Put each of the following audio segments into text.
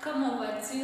come over to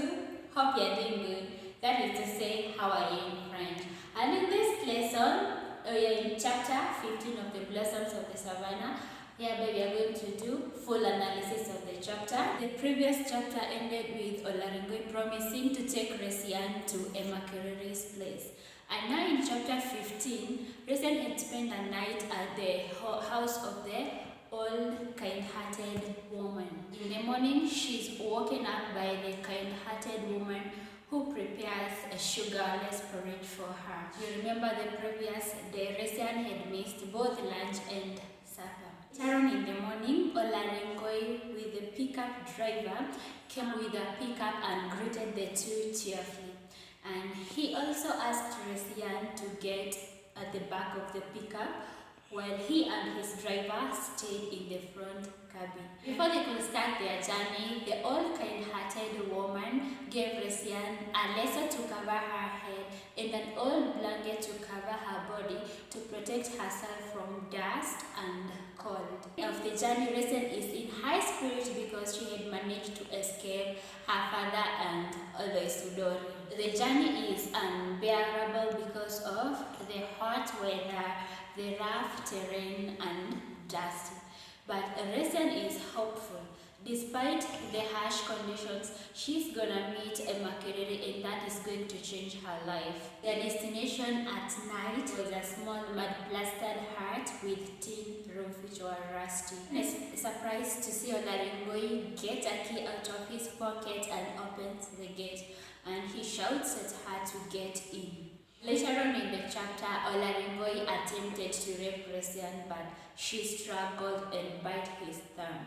hope you're doing good. That is to say, how are you in French? And in this lesson, we are in chapter 15 of the Blossoms of the Savannah. Hereby we are going to do full analysis of the chapter. The previous chapter ended with Olaringwe promising to take Resian to Emakererei's place. And now in chapter 15, Resian had spent a night at the house of the old kind-hearted woman. In the morning, she's woken up by the kind-hearted woman who prepares a sugarless porridge for her. You remember the previous day, Resian had missed both lunch and supper. Later on in the morning, Olaringwe with the pickup driver came with a pickup and greeted the two cheerfully. And he also asked Resian to get at the back of the pickup while he and his driver stayed in the front cabin. Before they could start their journey, the old kind-hearted woman gave Resian a lasso to cover her head and an old blanket to cover her body to protect herself from dust and cold. Of the journey, Resian is in high spirits because she had managed to escape her father and the Sudori. The journey is unbearable because of the hot weather, the rough terrain and dusty. But Resian is hopeful. Despite the harsh conditions, she's gonna meet Emakererei and that is going to change her life. Their destination at night was a small mud-plastered hut with tin roof which were rusty. Surprised to see Olaringwe get a key out of his pocket and opens the gate, and he shouts at her to get in. Later on in the chapter, Olaringwe attempted to rape Resian, but she struggled and bit his thumb.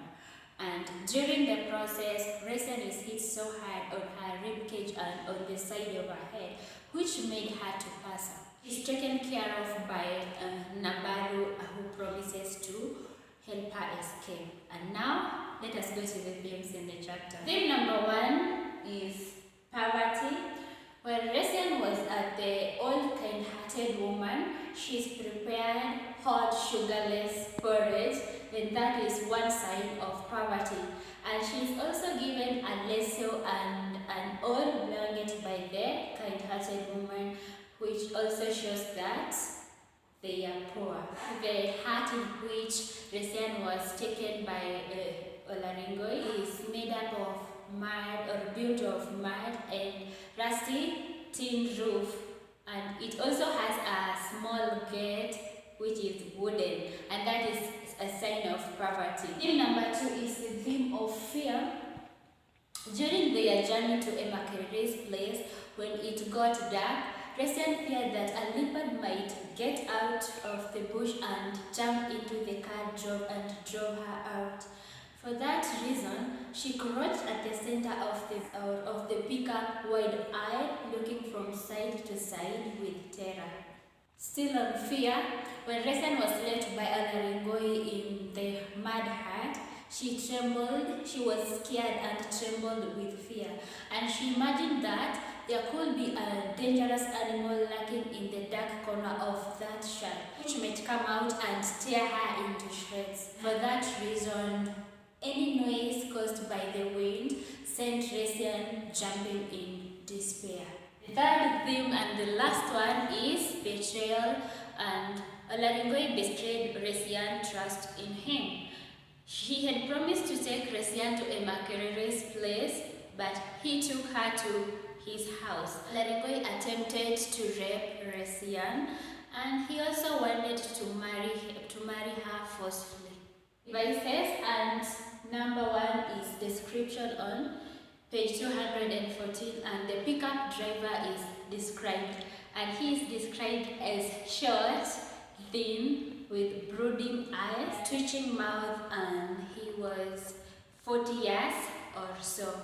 And during the process, Resian is hit so hard on her ribcage and on the side of her head, which made her to pass out. She's taken care of by Nabaru, who promises to help her escape. And now, let us go to the themes in the chapter. Theme number 1 is poverty. When Resian was at the old kind-hearted woman, she's prepared hot sugarless porridge, and that is one sign of poverty. And she's also given a lasso and an old blanket by the kind-hearted woman, which also shows that they are poor. The hut in which Resian was taken by Olaringwe is made up of mud or built of mud and rusty tin roof, and it also has a small gate which is wooden, and that is a sign of poverty. Theme number 2 is the theme of fear. During their journey to Emakererei's place, when it got dark, Resian feared that a leopard might get out of the bush and jump into the car and drove her out. For that reason, she crouched at the center of the pickup, wide-eyed, looking from side to side with terror. Still on fear, when Resian was left by Olaringwe in the mud hut, she trembled, she was scared and trembled with fear, and she imagined that there could be a dangerous animal lurking in the dark corner of that shack, which might come out and tear her into shreds. For that reason, any noise caused by the wind sent Resian jumping in despair. The third theme and the last one is betrayal, and Olaringwe betrayed Resian's trust in him. He had promised to take Resian to Emakererei's place, but he took her to his house. Olaringwe attempted to rape Resian, and he also wanted to marry her forcefully. Devices, and number 1 is description on page 214, and the pickup driver is described, and he is described as short, thin, with brooding eyes, twitching mouth, and he was 40 years or so.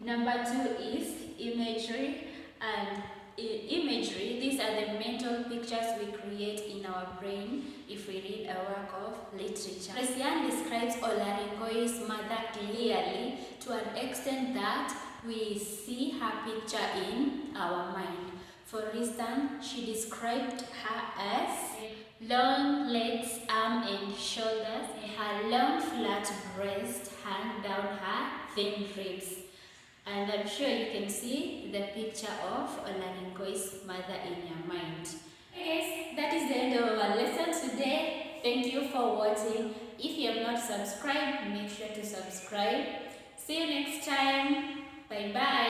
Number 2 is imagery, and imagery, these are the mental pictures we create in our brain if we read a work of literature. Resian describes Olaringwe's mother clearly to an extent that we see her picture in our mind. For instance, she described her as long legs, arms and shoulders, and her long flat breast hang down her thin ribs. And I'm sure you can see the picture of Olaninko's mother in your mind. Okay guys, that is the end of our lesson today. Thank you for watching. If you have not subscribed, make sure to subscribe. See you next time. Bye bye.